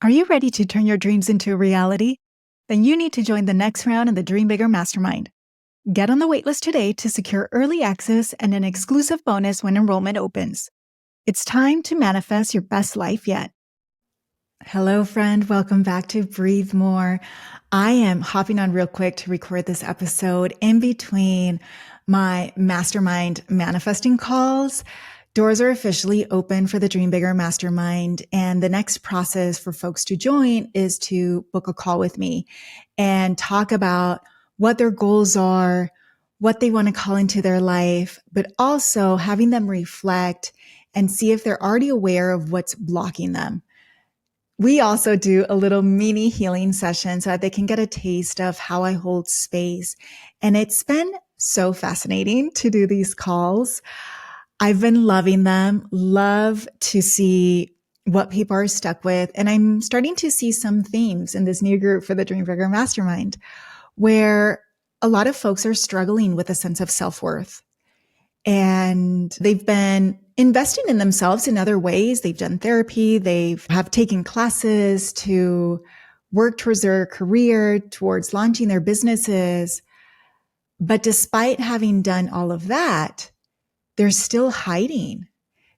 Are you ready to turn your dreams into a reality? Then you need to join the next round in the Dream Bigger Mastermind. Get on the waitlist today to secure early access and an exclusive bonus when enrollment opens. It's time to manifest your best life yet. Hello, friend. Welcome back to Breathe More. I am hopping on real quick to record this episode in between my Mastermind Manifesting Calls. Doors are officially open for the Dream Bigger Mastermind. And the next process for folks to join is to book a call with me and talk about what their goals are, what they want to call into their life, but also having them reflect and see if they're already aware of what's blocking them. We also do a little mini healing session so that they can get a taste of how I hold space. And it's been so fascinating to do these calls. I've been loving them, love to see what people are stuck with. And I'm starting to see some themes in this new group for the Dream Bigger Mastermind, where a lot of folks are struggling with a sense of self-worth. And they've been investing in themselves in other ways. They've done therapy. They have taken classes to work towards their career, towards launching their businesses. But despite having done all of that, they're still hiding.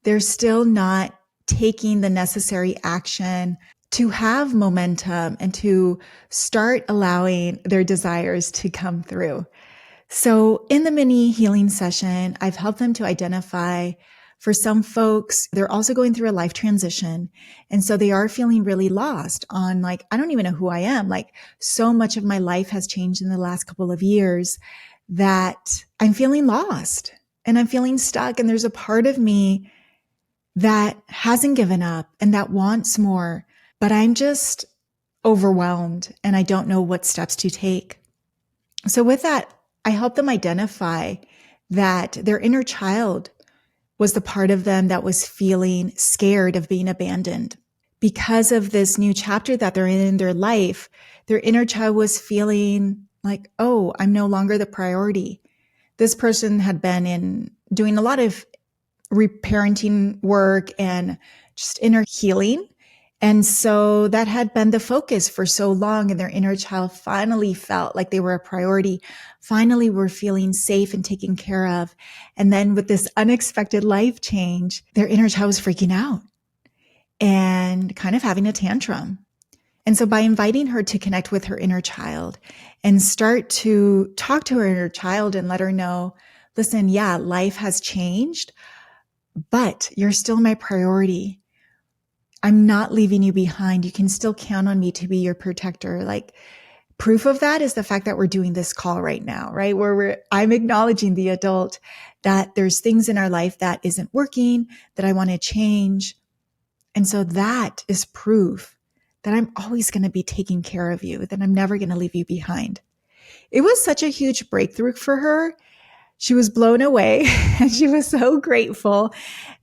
They're still not taking the necessary action to have momentum and to start allowing their desires to come through. So in the mini healing session, I've helped them to identify, for some folks, they're also going through a life transition. And so they are feeling really lost on I don't even know who I am. So much of my life has changed in the last couple of years that I'm feeling lost and I'm feeling stuck. And there's a part of me that hasn't given up and that wants more, but I'm just overwhelmed and I don't know what steps to take. So with that, I help them identify that their inner child was the part of them that was feeling scared of being abandoned. Because of this new chapter that they're in their life, their inner child was feeling like, oh, I'm no longer the priority. This person had been doing a lot of reparenting work and just inner healing. And so that had been the focus for so long, and their inner child finally felt like they were a priority, finally were feeling safe and taken care of. And then with this unexpected life change, their inner child was freaking out and kind of having a tantrum. And so by inviting her to connect with her inner child and start to talk to her inner child and let her know, listen, yeah, life has changed, but you're still my priority. I'm not leaving you behind. You can still count on me to be your protector. Proof of that is the fact that we're doing this call right now, right? Where I'm acknowledging the adult that there's things in our life that isn't working, that I want to change. And so that is proof that I'm always going to be taking care of you, that I'm never going to leave you behind. It was such a huge breakthrough for her. She was blown away and she was so grateful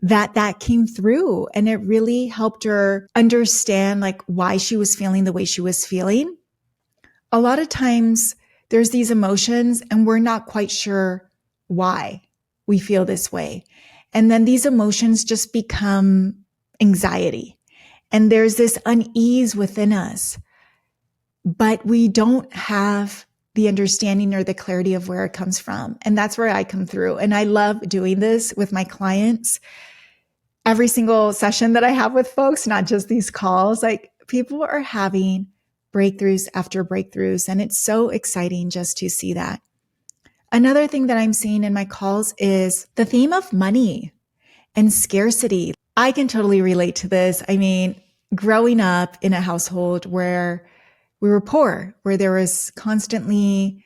that came through, and it really helped her understand why she was feeling the way she was feeling. A lot of times there's these emotions and we're not quite sure why we feel this way. And then these emotions just become anxiety, and there's this unease within us, but we don't have the understanding or the clarity of where it comes from. And that's where I come through. And I love doing this with my clients. Every single session that I have with folks, not just these calls, people are having breakthroughs after breakthroughs. And it's so exciting just to see that. Another thing that I'm seeing in my calls is the theme of money and scarcity. I can totally relate to this. I mean, growing up in a household where we were poor, where there was constantly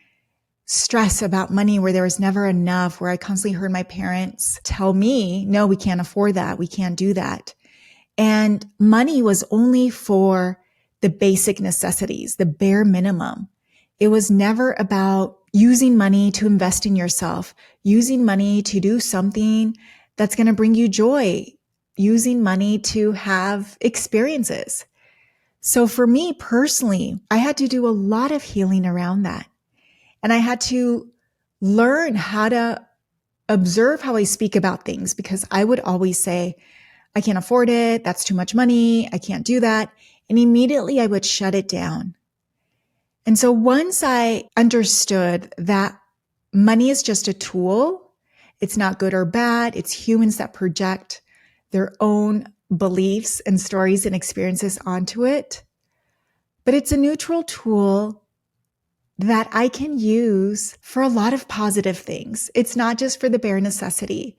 stress about money, where there was never enough, where I constantly heard my parents tell me, no, we can't afford that. We can't do that. And money was only for the basic necessities, the bare minimum. It was never about using money to invest in yourself, using money to do something that's going to bring you joy, using money to have experiences. So for me personally, I had to do a lot of healing around that. And I had to learn how to observe how I speak about things, because I would always say, I can't afford it. That's too much money. I can't do that. and immediately I would shut it down. And so once I understood that money is just a tool, it's not good or bad, it's humans that project their own beliefs and stories and experiences onto it, but it's a neutral tool that I can use for a lot of positive things. It's not just for the bare necessity.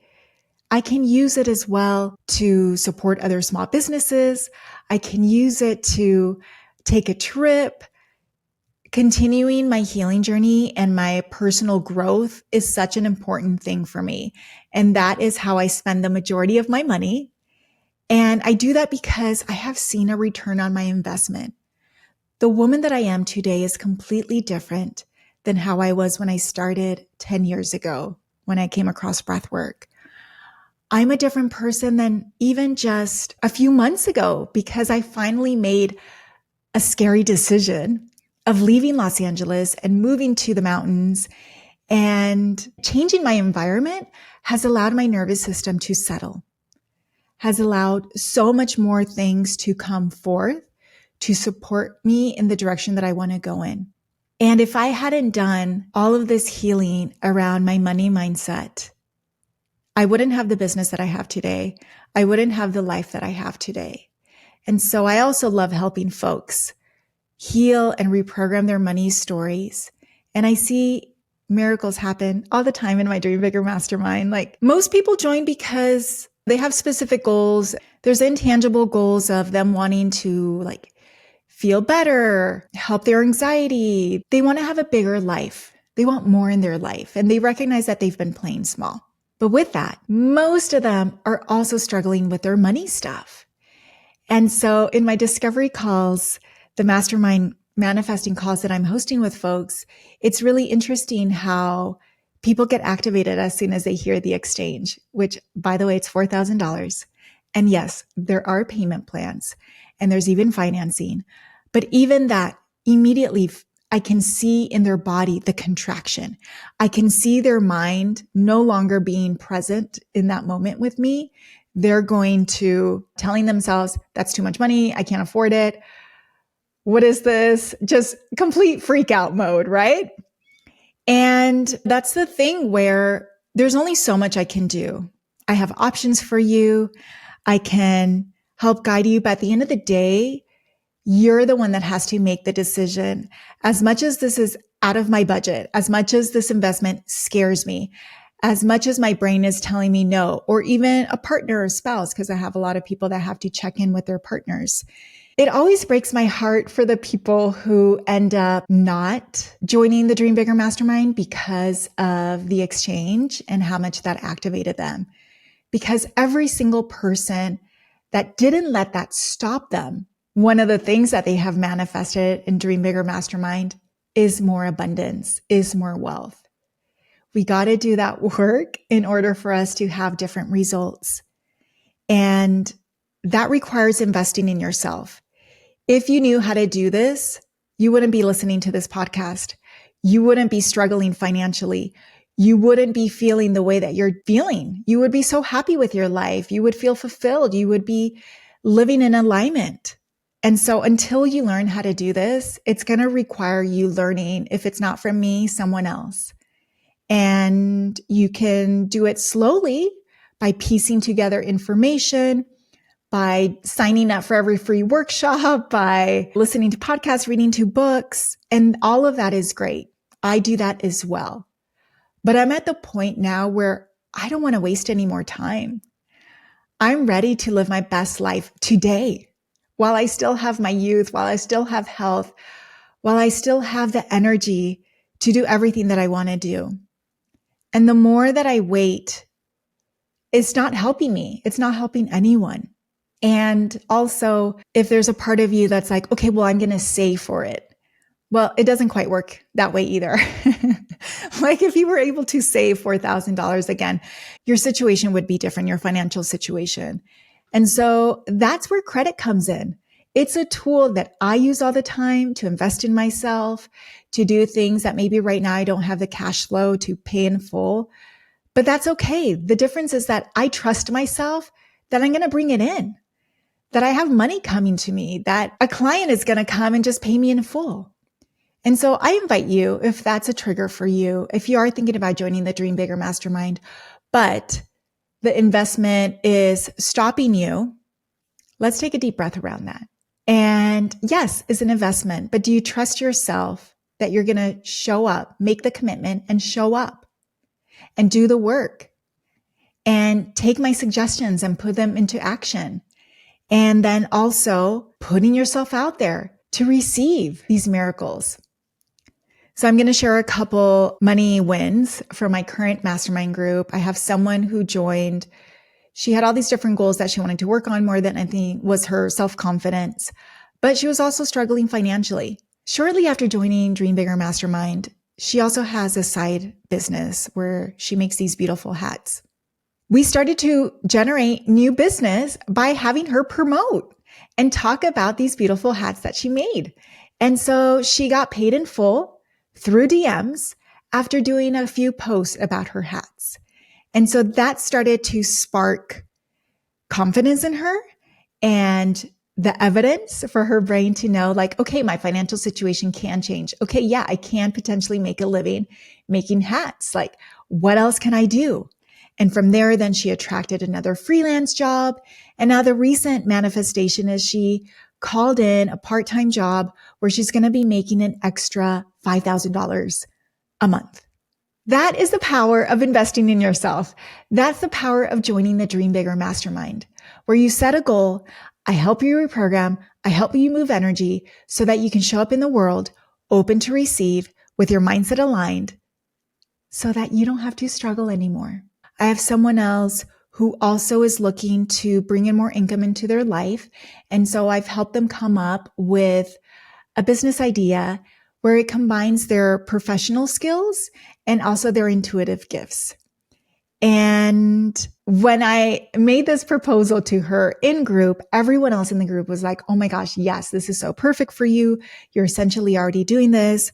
I can use it as well to support other small businesses. I can use it to take a trip. Continuing my healing journey and my personal growth is such an important thing for me. And that is how I spend the majority of my money. And I do that because I have seen a return on my investment. The woman that I am today is completely different than how I was when I started 10 years ago, when I came across breathwork. I'm a different person than even just a few months ago because I finally made a scary decision of leaving Los Angeles and moving to the mountains, and changing my environment has allowed my nervous system to settle, has allowed so much more things to come forth to support me in the direction that I want to go in. And if I hadn't done all of this healing around my money mindset, I wouldn't have the business that I have today. I wouldn't have the life that I have today. And so I also love helping folks heal and reprogram their money stories. And I see miracles happen all the time in my Dream Bigger Mastermind. Like, most people join because they have specific goals. There's intangible goals of them wanting to feel better, help their anxiety. They want to have a bigger life. They want more in their life. And they recognize that they've been playing small. But with that, most of them are also struggling with their money stuff. And so in my discovery calls, the Mastermind Manifesting Calls that I'm hosting with folks, it's really interesting how people get activated as soon as they hear the exchange, which, by the way, it's $4,000. And yes, there are payment plans and there's even financing. But even that, immediately, I can see in their body the contraction. I can see their mind no longer being present in that moment with me. They're going to telling themselves, that's too much money. I can't afford it. What is this? Just complete freak out mode, right? And that's the thing where there's only so much I can do. I have options for you. I can help guide you. But at the end of the day, you're the one that has to make the decision. As much as this is out of my budget, as much as this investment scares me, as much as my brain is telling me no, or even a partner or spouse, because I have a lot of people that have to check in with their partners. It always breaks my heart for the people who end up not joining the Dream Bigger Mastermind because of the exchange and how much that activated them. Because every single person that didn't let that stop them, one of the things that they have manifested in Dream Bigger Mastermind is more abundance, is more wealth. We got to do that work in order for us to have different results. And that requires investing in yourself. If you knew how to do this, you wouldn't be listening to this podcast. You wouldn't be struggling financially. You wouldn't be feeling the way that you're feeling. You would be so happy with your life. You would feel fulfilled. You would be living in alignment. And so until you learn how to do this, it's going to require you learning, if it's not from me, someone else. And you can do it slowly by piecing together information, by signing up for every free workshop, by listening to podcasts, reading to books, and all of that is great. I do that as well. But I'm at the point now where I don't want to waste any more time. I'm ready to live my best life today, while I still have my youth, while I still have health, while I still have the energy to do everything that I want to do. And the more that I wait, it's not helping me. It's not helping anyone. And also, if there's a part of you that's like, okay, well, I'm going to save for it. Well, it doesn't quite work that way either. Like, if you were able to save $4,000 again, your situation would be different, your financial situation. And so that's where credit comes in. It's a tool that I use all the time to invest in myself, to do things that maybe right now I don't have the cash flow to pay in full. But that's okay. The difference is that I trust myself that I'm going to bring it in. that I have money coming to me, that a client is going to come and just pay me in full. And so I invite you, if that's a trigger for you, if you are thinking about joining the Dream Bigger Mastermind, but the investment is stopping you, let's take a deep breath around that. And yes, it's an investment, but do you trust yourself that you're going to show up, make the commitment and show up and do the work and take my suggestions and put them into action? And then also putting yourself out there to receive these miracles. So I'm going to share a couple money wins from my current mastermind group. I have someone who joined. She had all these different goals that she wanted to work on. More than anything was her self-confidence, but she was also struggling financially. Shortly after joining Dream Bigger Mastermind, she also has a side business where she makes these beautiful hats. We started to generate new business by having her promote and talk about these beautiful hats that she made. And so she got paid in full through DMs after doing a few posts about her hats. And so that started to spark confidence in her and the evidence for her brain to know, like, okay, my financial situation can change. Okay, yeah, I can potentially make a living making hats. Like, what else can I do? And from there, then she attracted another freelance job. And now the recent manifestation is she called in a part-time job where she's going to be making an extra $5,000 a month. That is the power of investing in yourself. That's the power of joining the Dream Bigger Mastermind, where you set a goal. I help you reprogram. I help you move energy so that you can show up in the world open to receive with your mindset aligned so that you don't have to struggle anymore. I have someone else who also is looking to bring in more income into their life. And so I've helped them come up with a business idea where it combines their professional skills and also their intuitive gifts. And when I made this proposal to her in group, everyone else in the group was like, oh my gosh, yes, this is so perfect for you. You're essentially already doing this.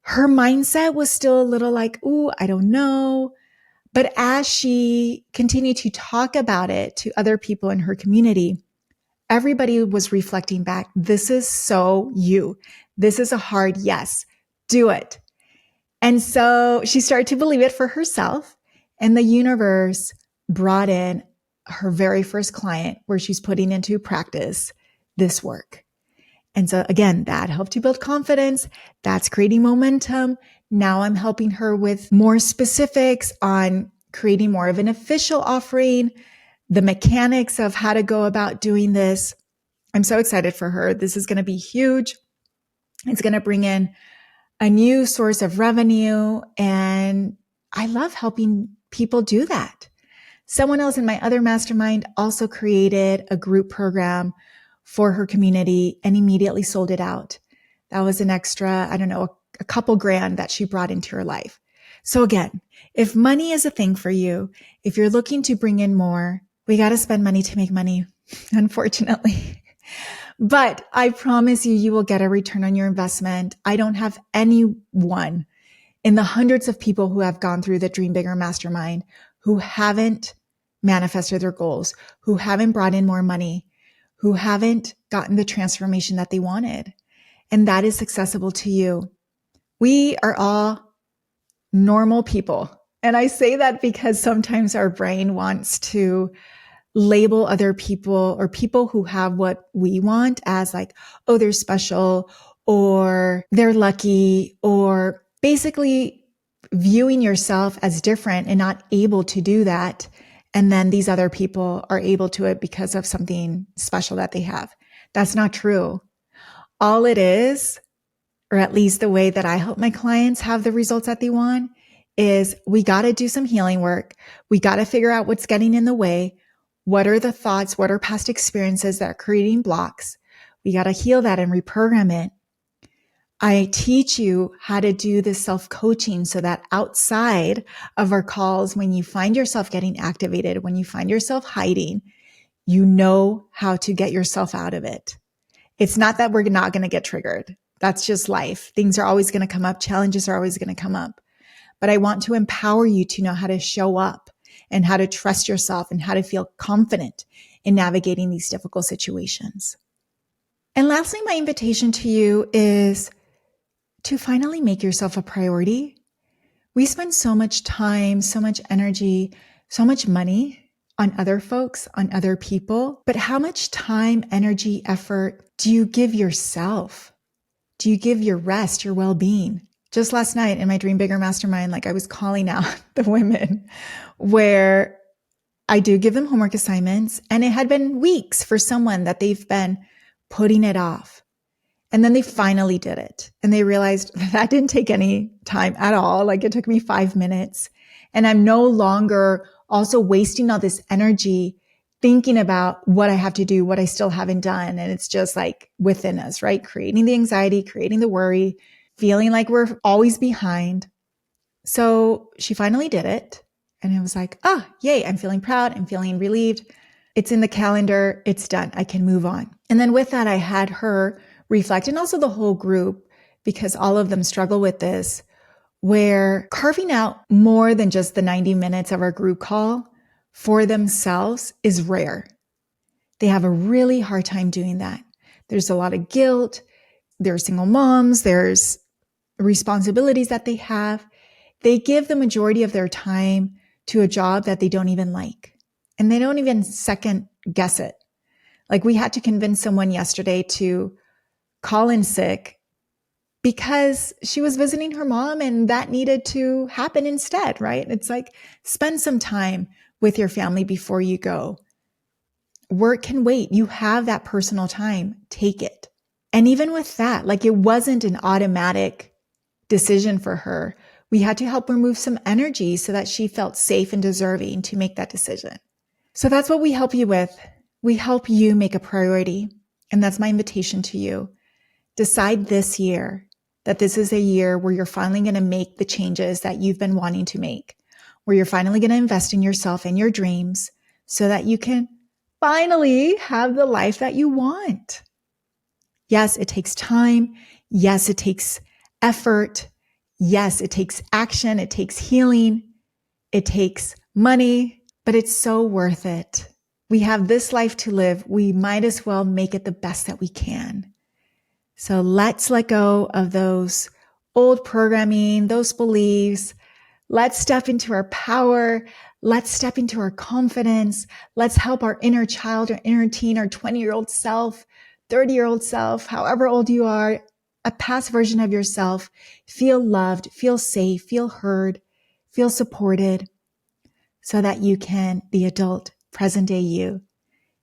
Her mindset was still a little like, ooh, I don't know. But as she continued to talk about it to other people in her community, everybody was reflecting back, this is so you. This is a hard yes. Do it. And so she started to believe it for herself, and the universe brought in her very first client where she's putting into practice this work. And so again, that helped to build confidence. That's creating momentum. Now I'm helping her with more specifics on creating more of an official offering, the mechanics of how to go about doing this. I'm so excited for her. This is going to be huge. It's going to bring in a new source of revenue. And I love helping people do that. Someone else in my other mastermind also created a group program for her community and immediately sold it out. That was an extra, I don't know, a couple grand that she brought into her life. So again, if money is a thing for you, if you're looking to bring in more, we got to spend money to make money, unfortunately. But I promise you, you will get a return on your investment. I don't have anyone in the hundreds of people who have gone through the Dream Bigger Mastermind who haven't manifested their goals, who haven't brought in more money, who haven't gotten the transformation that they wanted. And that is accessible to you. We are all normal people. And I say that because sometimes our brain wants to label other people or people who have what we want as like, oh, they're special or they're lucky, or basically viewing yourself as different and not able to do that. And then these other people are able to it because of something special that they have. That's not true. All it is, or at least the way that I help my clients have the results that they want, is we got to do some healing work. We got to figure out what's getting in the way. What are the thoughts? What are past experiences that are creating blocks? We got to heal that and reprogram it. I teach you how to do this self-coaching so that outside of our calls, when you find yourself getting activated, when you find yourself hiding, you know how to get yourself out of it. It's not that we're not going to get triggered. That's just life. Things are always going to come up. Challenges are always going to come up. But I want to empower you to know how to show up and how to trust yourself and how to feel confident in navigating these difficult situations. And lastly, my invitation to you is to finally make yourself a priority. We spend so much time, so much energy, so much money on other folks, on other people. But how much time, energy, effort do you give yourself? Do you give your rest, your well-being? Just last night in my Dream Bigger Mastermind, I was calling out the women where I do give them homework assignments, and it had been weeks for someone that they've been putting it off. And then they finally did it. And they realized that didn't take any time at all. It took me 5 minutes. And I'm no longer also wasting all this energy thinking about what I have to do, what I still haven't done. And it's just within us, right? Creating the anxiety, creating the worry, feeling like we're always behind. So she finally did it. And it was yay, I'm feeling proud. I'm feeling relieved. It's in the calendar. It's done. I can move on. And then with that, I had her reflect, and also the whole group, because all of them struggle with this, where carving out more than just the 90 minutes of our group call for themselves is rare. They have a really hard time doing that. There's a lot of guilt. There's single moms. There's responsibilities that they have. They give the majority of their time to a job that they don't even like. And they don't even second guess it. We had to convince someone yesterday to call in sick because she was visiting her mom and that needed to happen instead, right? It's spend some time with your family before you go. Work can wait. You have that personal time. Take it. And even with that, it wasn't an automatic decision for her. We had to help remove some energy so that she felt safe and deserving to make that decision. So that's what we help you with. We help you make a priority. And that's my invitation to you. Decide this year that this is a year where you're finally going to make the changes that you've been wanting to make, where you're finally going to invest in yourself and your dreams so that you can finally have the life that you want. Yes, it takes time. Yes, it takes effort. Yes, it takes action. It takes healing. It takes money, but it's so worth it. We have this life to live. We might as well make it the best that we can. So let's let go of those old programming, those beliefs. Let's step into our power. Let's step into our confidence. Let's help our inner child, our inner teen, our 20-year-old self, 30-year-old self, however old you are, a past version of yourself, feel loved, feel safe, feel heard, feel supported, so that you can, the adult, present day you,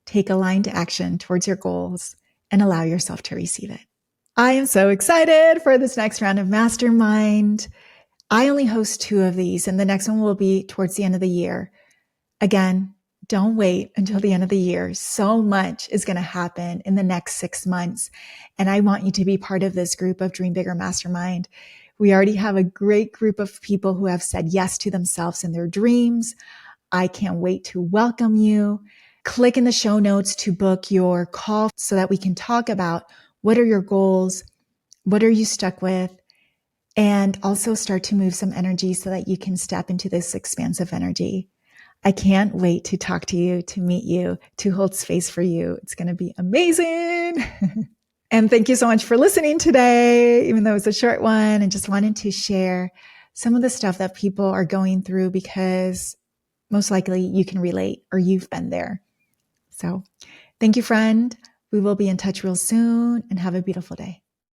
take aligned action towards your goals and allow yourself to receive it. I am so excited for this next round of Mastermind. I only host 2 of these, and the next one will be towards the end of the year. Again, don't wait until the end of the year. So much is going to happen in the next 6 months, and I want you to be part of this group of Dream Bigger Mastermind. We already have a great group of people who have said yes to themselves and their dreams. I can't wait to welcome you. Click in the show notes to book your call so that we can talk about what are your goals, what are you stuck with, and also start to move some energy so that you can step into this expansive energy. I can't wait to talk to you, to meet you, to hold space for you. It's going to be amazing. And thank you so much for listening today, even though it's a short one, and just wanted to share some of the stuff that people are going through because most likely you can relate or you've been there. So thank you, friend. We will be in touch real soon, and have a beautiful day.